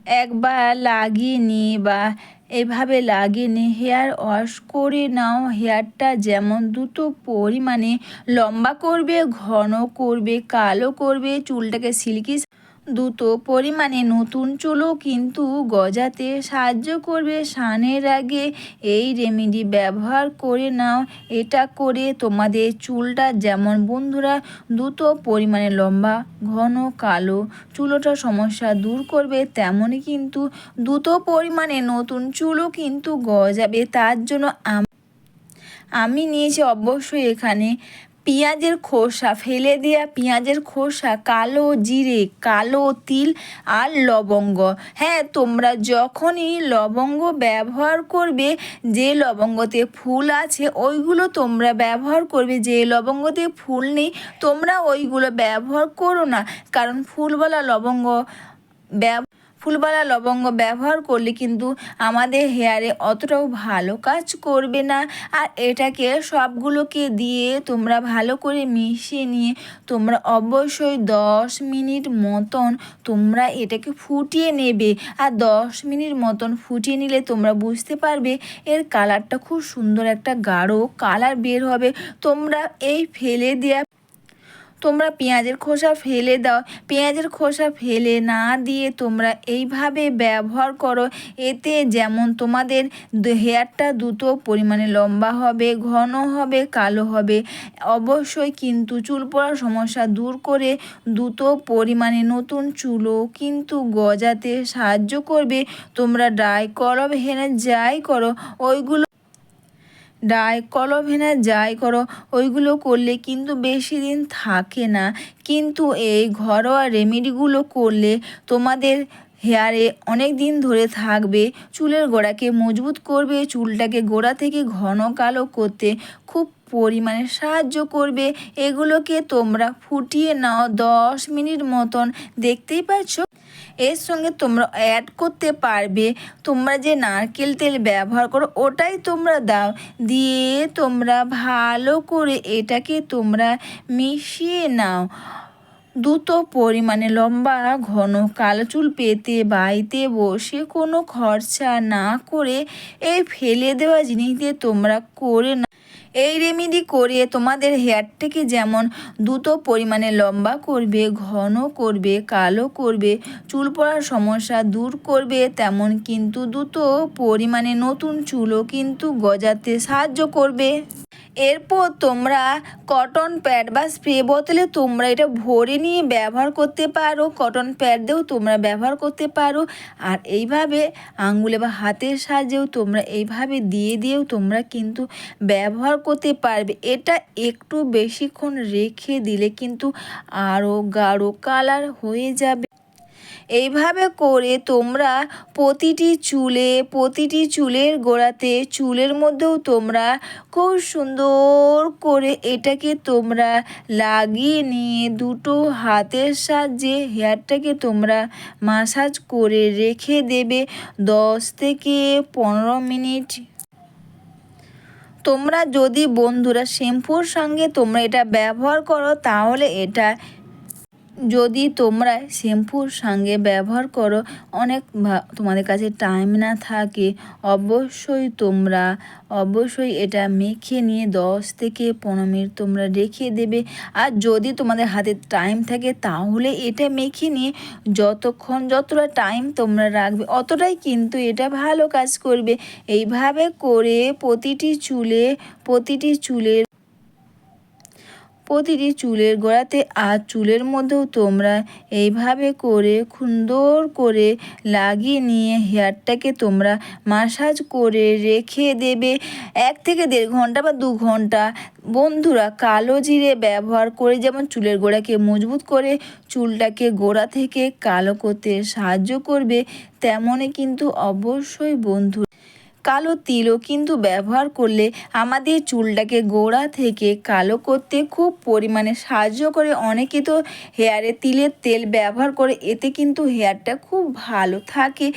একবার লাগিয়ে নিয়ে বা এভাবে লাগিয়ে নিয়ে হেয়ার ওয়াশ করে নাও। হেয়ারটা যেমন দ্রুত পরিমাণে লম্বা করবে, ঘন করবে, কালো করবে, চুলটাকে সিল্কি দ্রুত পরিমাণে নতুন চুলও কিন্তু গজাতে সাহায্য করবে। স্নানের আগে এই রেমেডি ব্যবহার করে নাও। এটা করে তোমাদের চুলটা যেমন বন্ধুরা দ্রুত পরিমাণে লম্বা, ঘন, কালো চুলটার সমস্যা দূর করবে, তেমনই কিন্তু দ্রুত পরিমাণে নতুন চুলও কিন্তু গজাবে। তার জন্য আমি নিয়েছি অবশ্যই এখানে পেঁয়াজের খোসা, ফেলে দেওয়া পেঁয়াজের খোসা, কালো জিরে, কালো তিল আর লবঙ্গ। হ্যাঁ, তোমরা যখনই লবঙ্গ ব্যবহার করবে, যে লবঙ্গতে ফুল আছে ওইগুলো তোমরা ব্যবহার করবে, যে লবঙ্গতে ফুল নেই তোমরা ওইগুলো ব্যবহার করো না। কারণ ফুলবালা লবঙ্গ ব্যবহার করলে কিন্তু আমাদের হেয়ারে অতটাও ভালো কাজ করবে না। আর এটাকে সবগুলোকে দিয়ে তোমরা ভালো করে মিশিয়ে নিয়ে তোমরা অবশ্যই 10 মিনিট মতন তোমরা এটাকে ফুটিয়ে নেবে। আর 10 মিনিট মতন ফুটিয়ে নিলে তোমরা বুঝতে পারবে এর কালারটা খুব সুন্দর একটা গাঢ় কালার বের হবে। তোমরা এই ফেলে দেওয়া তোমরা পেঁয়াজের খোসা ফেলে দাও, পেঁয়াজের খোসা ফেলে না দিয়ে তোমরা এইভাবে ব্যবহার করো। এতে যেমন তোমাদের হেয়ারটা দ্রুত পরিমাণে লম্বা হবে, ঘন হবে, কালো হবে। অবশ্যই কিন্তু চুল পড়ার সমস্যা দূর করে দ্রুত পরিমাণে নতুন চুলও কিন্তু গজাতে সাহায্য করবে। তোমরা ড্রাই কলম হেনে যাই করো যাই করো ওইগুলো করলে কিন্তু বেশি দিন থাকে না। কিন্তু এই ঘরোয়া রেমেডিগুলো করলে তোমাদের হেয়ারে অনেক দিন ধরে থাকবে, চুলের গোড়াকে মজবুত করবে, চুলটাকে গোড়া থেকে ঘন কালো করতে খুব পরিমাণে সাহায্য করবে। এগুলোকে তোমরা ফুটিয়ে নাও 10 মিনিট মতন। দেখতেই পাচ্ছ এর সঙ্গে তোমরা অ্যাড করতে পারবে তোমরা যে নারকেল তেল ব্যবহার করো ওটাই তোমরা দাও। দিয়ে তোমরা ভালো করে এটাকে তোমরা মিশিয়ে নাও। দ্রুত পরিমাণে লম্বা ঘন কালো চুল পেতে বাড়িতে বসে কোনো খরচা না করে এই ফেলে দেওয়া জিনিস দিয়ে তোমরা করে নাও। এই রেমেডি করে তোমাদের হেয়ারটাকে যেমন দ্রুত পরিমাণে লম্বা করবে, ঘন করবে, কালো করবে, চুল পড়ার সমস্যা দূর করবে, তেমন কিন্তু দ্রুত পরিমাণে নতুন চুলও কিন্তু গজাতে সাহায্য করবে। এরপর তোমরা কটন প্যাড বা স্প্রে বোতলে তোমরা এটা ভরে নিয়ে ব্যবহার করতে পারো। কটন প্যাড দিয়েও তোমরা ব্যবহার করতে পারো। আর এইভাবে আঙুলে বা হাতের সাহায্যেও তোমরা এইভাবে দিয়েও তোমরা কিন্তু ব্যবহার করতে পারবে। এটা একটু বেশিক্ষণ রেখে দিলে কিন্তু আরও গাঢ় কালার হয়ে যাবে। এইভাবে করে তোমরা প্রতিটি চুলের গোড়াতে, চুলের মধ্যেও তোমরা খুব সুন্দর করে এটাকে তোমরা লাগিয়ে নিয়ে দুটো হাতের সাহায্যে হেয়ারটাকে তোমরা মাসাজ করে রেখে দেবে 10 থেকে 15 মিনিট। তোমরা যদি বন্ধুরা শ্যাম্পুর সঙ্গে তোমরা এটা ব্যবহার করো তাহলে যদি তোমরা শ্যাম্পুর সঙ্গে ব্যবহার করো অনেক তোমাদের কাছে টাইম না থাকে, অবশ্যই এটা মেখে নিয়ে 10 থেকে 15 মিনিট তোমরা রেখে দেবে। আর যদি তোমাদের হাতে টাইম থাকে তাহলে এটা মেখে নিয়ে যতটা টাইম তোমরা রাখবে অতটাই কিন্তু এটা ভালো কাজ করবে। এইভাবে করে প্রতিটি চুলের গোড়াতে আর চুলের মধ্যেও তোমরা এইভাবে করে সুন্দর করে লাগিয়ে নিয়ে হেয়ারটাকে তোমরা মাসাজ করে রেখে দেবে 1 থেকে 1.5 ঘন্টা বা 2 ঘন্টা। বন্ধুরা কালো জিরে ব্যবহার করে যেমন চুলের গোড়াকে মজবুত করে চুলটাকে গোড়া থেকে কালো করতে সাহায্য করবে, তেমনই কিন্তু অবশ্যই কালো তিলও কিন্তু ব্যবহার করলে আমাদের চুলটাকে গোড়া থেকে কালো করতে খুব পরিমাণে সাহায্য করে। অনেকে তো হেয়ারে তিলের তেল ব্যবহার করে, এতে কিন্তু হেয়ারটা খুব ভালো থাকে।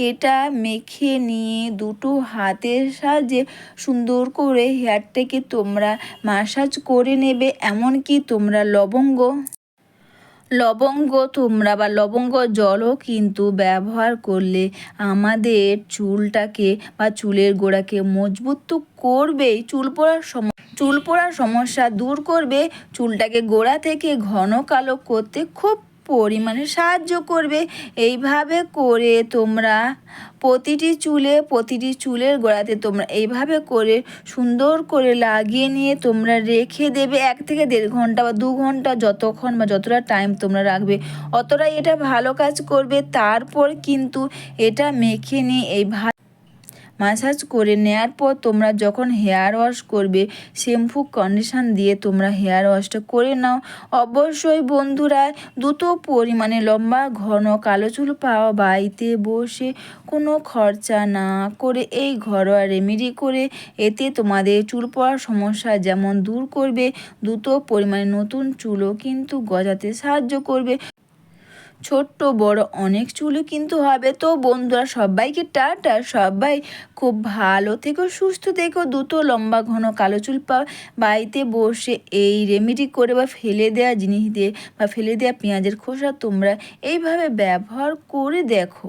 এটা মেখে নিয়ে দুটো হাতের সাহায্যে সুন্দর করে হেয়ারটাকে তোমরা মাসাজ করে নেবে। এমনকি তোমরা লবঙ্গ তোমরা বা লবঙ্গ জলও কিন্তু ব্যবহার করলে আমাদের চুলটাকে বা চুলের গোড়াকে মজবুত তো করবেই, চুল পড়ার সমস্যা দূর করবে, চুলটাকে গোড়া থেকে ঘন কালো করতে খুব পরিমাণে সাহায্য করবে। এইভাবে করে তোমরা প্রতিটি চুলের গোড়াতে তোমরা এইভাবে করে সুন্দর করে লাগিয়ে নিয়ে তোমরা রেখে দেবে 1 থেকে 1.5 ঘন্টা বা 2 ঘন্টা, যতক্ষণ বা যতটা টাইম তোমরা রাখবে অতটাই এটা ভালো কাজ করবে। তারপর কিন্তু এটা মেখে নিয়ে মাসাজ করে নেওয়ার পর তোমরা যখন হেয়ার ওয়াশ করবে শ্যাম্পু কন্ডিশন দিয়ে তোমরা হেয়ার ওয়াশটা করে নাও। অবশ্যই বন্ধুরা, দ্রুত পরিমাণে লম্বা ঘন কালো চুল পাওয়া বাড়িতে বসে কোনো খরচা না করে এই ঘরোয়া রেমেডি করে এতে তোমাদের চুল পড়ার সমস্যা যেমন দূর করবে, দ্রুত পরিমাণে নতুন চুলও কিন্তু গজাতে সাহায্য করবে, ছোট্ট বড় অনেক চুলও কিন্তু হবে। তো বন্ধুরা, সবাইকে টাটা, সবাই খুব ভালো থেকো, সুস্থ থেকো, দ্রুত লম্বা ঘন কালো চুল বাড়িতে বসে এই রেমেডি করে বা ফেলে দেওয়া জিনিস দিয়ে বা ফেলে দেওয়া পেঁয়াজের খোসা তোমরা এইভাবে ব্যবহার করে দেখো।